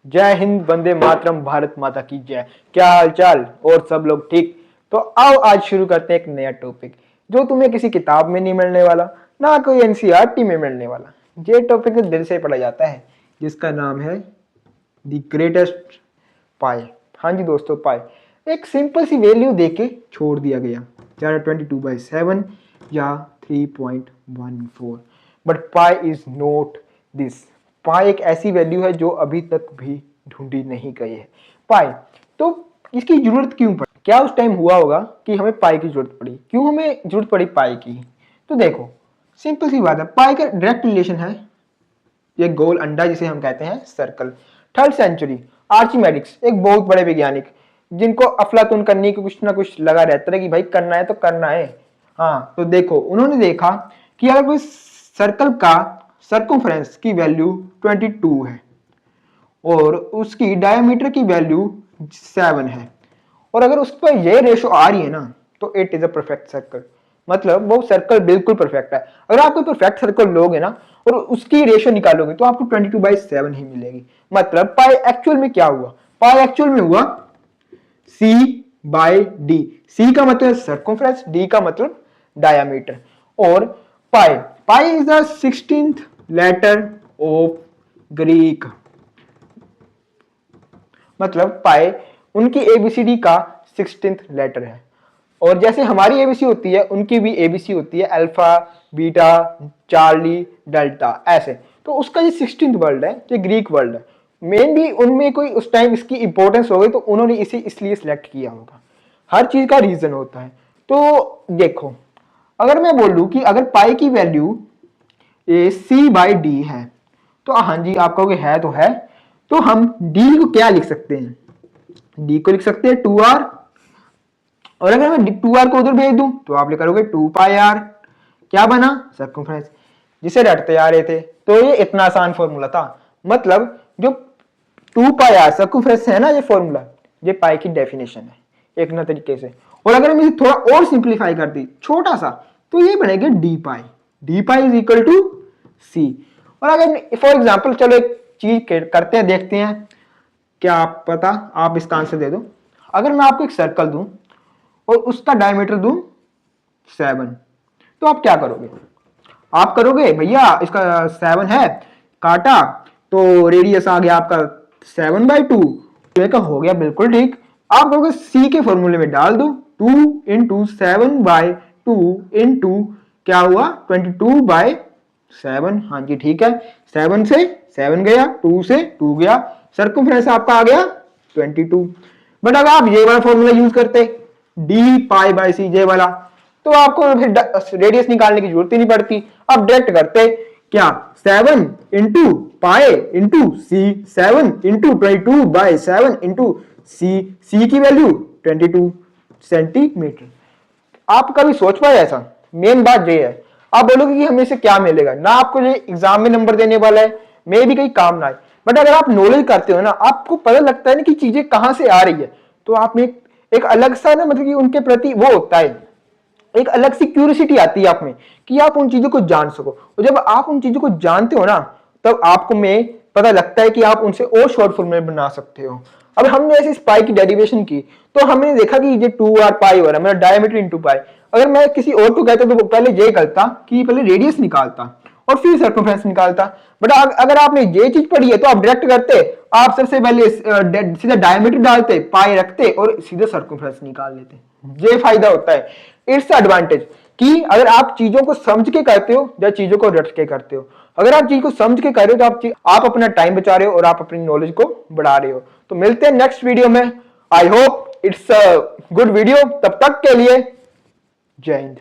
जय हिंद, वंदे मातरम, भारत माता की जय। क्या हाल चाल और सब लोग ठीक? तो आओ आज शुरू करते हैं एक नया टॉपिक जो तुम्हें किसी किताब में नहीं मिलने वाला, ना कोई एनसीईआरटी में मिलने वाला। ये टॉपिक दिल से पढ़ा जाता है जिसका नाम है द ग्रेटेस्ट पाई। हाँ जी दोस्तों, पाई एक सिंपल सी वैल्यू देके छोड़ दिया गया, चाहे 22/7 या 3.14। But pi is not this. Pi एक ऐसी वैल्यू है जो अभी तक भी ढूंढी नहीं गई है। पाई तो इसकी जरूरत क्यों पड़ी? क्या उस टाइम हुआ होगा कि हमें पाई की जरूरत पड़ी? क्यों हमें जरूरत पड़ी पाई की? तो देखो सिंपल सी बात है, पाई का डायरेक्ट रिलेशन है ये गोल अंडा जिसे हम कहते हैं सर्कल। 3rd सेंचुरी आर्चिमेडिक्स एक बहुत बड़े वैज्ञानिक जिनको अफलातून करने की कुछ ना कुछ लगा रहता है कि भाई करना है तो करना है। हाँ तो देखो उन्होंने देखा कि अगर कोई सर्कल का सर्कमफ्रेंस की वैल्यू 22 है और उसकी डायमीटर की वैल्यू 7 है और अगर उस पर ये रेशो आ रही है ना तो it is a perfect circle. मतलब वो सर्कल बिल्कुल परफेक्ट है। अगर आप कोई परफेक्ट सर्कल लोगे ना और उसकी रेशो निकालोगे तो आपको 22/7 ही मिलेगी। मतलब पाई एक्चुअल में क्या हुआ? पाई एक्चुअल में हुआ C/D। C का मतलब सर्कमफ्रेंस, D का मतलब डायामीटर। और pi is the 16th letter of Greek. मतलब पाई उनकी एबीसीडी का 16th लेटर है और जैसे हमारी एबीसी होती है उनकी भी एबीसी होती है, अल्फा, बीटा, चार्ली, डेल्टा, ऐसे। तो उसका ये 16th वर्ड है, ये ग्रीक वर्ड है। मेन भी उनमें कोई उस टाइम इसकी इंपॉर्टेंस हो गई तो उन्होंने इसे इसलिए सिलेक्ट किया होगा। हर चीज का रीजन होता है। तो देखो अगर मैं बोलूं कि अगर पाई की वैल्यू C/D है तो हाँ जी आप कहोगे है तो है, तो हम D को क्या लिख सकते हैं? D को लिख सकते हैं 2R। और अगर मैं 2R को उधर भेज दूं तो आप लिख करोगे 2πr। क्या बना? सर्कमफ्रेंस, जिसे रटते आ रहे थे। तो ये इतना आसान फॉर्मूला था। मतलब जो 2πr सर्कमफ्रेंस है ना, ये फॉर्मूला ये पाई की डेफिनेशन है एक ना तरीके से। और अगर हम इसे थोड़ा और सिंप्लीफाई कर दी छोटा सा तो ये बनेगा d pi. d pi is equal to c। और अगर फॉर एग्जांपल चलो एक चीज करते हैं, देखते हैं क्या आप पता आप इसका आंसर दे दो। अगर मैं आपको एक सर्कल दूं और उसका डायमीटर दूं 7 तो आप क्या करोगे? आप करोगे भैया इसका 7 है, काटा तो रेडियस आ गया आपका 7/2। तो हो गया बिल्कुल ठीक। आप करोगे सी के फॉर्मूले में डाल दो 2 × 7/2 इंटू क्या हुआ 22/7। हाँ जी ठीक है, 7 से 7 गया, 2 से 2 गया, सर्कमफ्रेंस आपका आ गया 22। बट अगर आप ये वाला फॉर्मूला यूज करते d/c ये वाला तो आपको फिर रेडियस निकालने की जरूरत ही नहीं पड़ती। आप डायरेक्ट करते क्या 7 × पाई इंटू सी, 7 × 22/7 इंटू सी की वैल्यू 22 सेंटीमीटर। आप कभी सोच पाए ऐसा? मेन बात ये है। आप बोलोगे कि हमें से क्या मिलेगा ना, आपको ये एग्जाम में नंबर देने वाला है, मे भी कहीं काम ना आए। बट अगर आप नॉलेज करते हो ना, आपको पता लगता है ना कि चीजें कहां से आ रही है, तो आप में एक अलग सा ना मतलब कि उनके प्रति वो होता है, एक अलग सी क्यूरियोसिटी आती है आप में कि आप उन चीजों को जान सको। और जब आप उन चीजों को जानते हो ना तब आपको में पता लगता है कि आप उनसे और शॉर्ट फॉर्म में बना सकते हो। अब हमने ऐसे इस पाई की डेरिवेशन की तो हमने देखा कि ये 2r पाई हो रहा है, मेरा डायमीटर इंटू पाई। अगर मैं किसी और को कहता तो पहले ये करता कि पहले रेडियस निकालता और फिर सर्कमफ्रेंस निकालता। बट अगर आपने ये चीज पढ़ी है तो आप डायरेक्ट करते, आप सबसे पहले सीधा डायमीटर डालते, पाई रखते और सीधे सर्कमफ्रेंस निकाल लेते। ये फायदा होता है, इट्स एडवांटेज कि अगर आप चीजों को समझ के करते हो या चीजों को रट के करते हो। अगर आप चीज को समझ के कर रहे हो तो आप अपना टाइम बचा रहे हो और आप अपनी नॉलेज को बढ़ा रहे हो। तो मिलते हैं नेक्स्ट वीडियो में। I hope it's a good video. तब तक के लिए जय हिंद।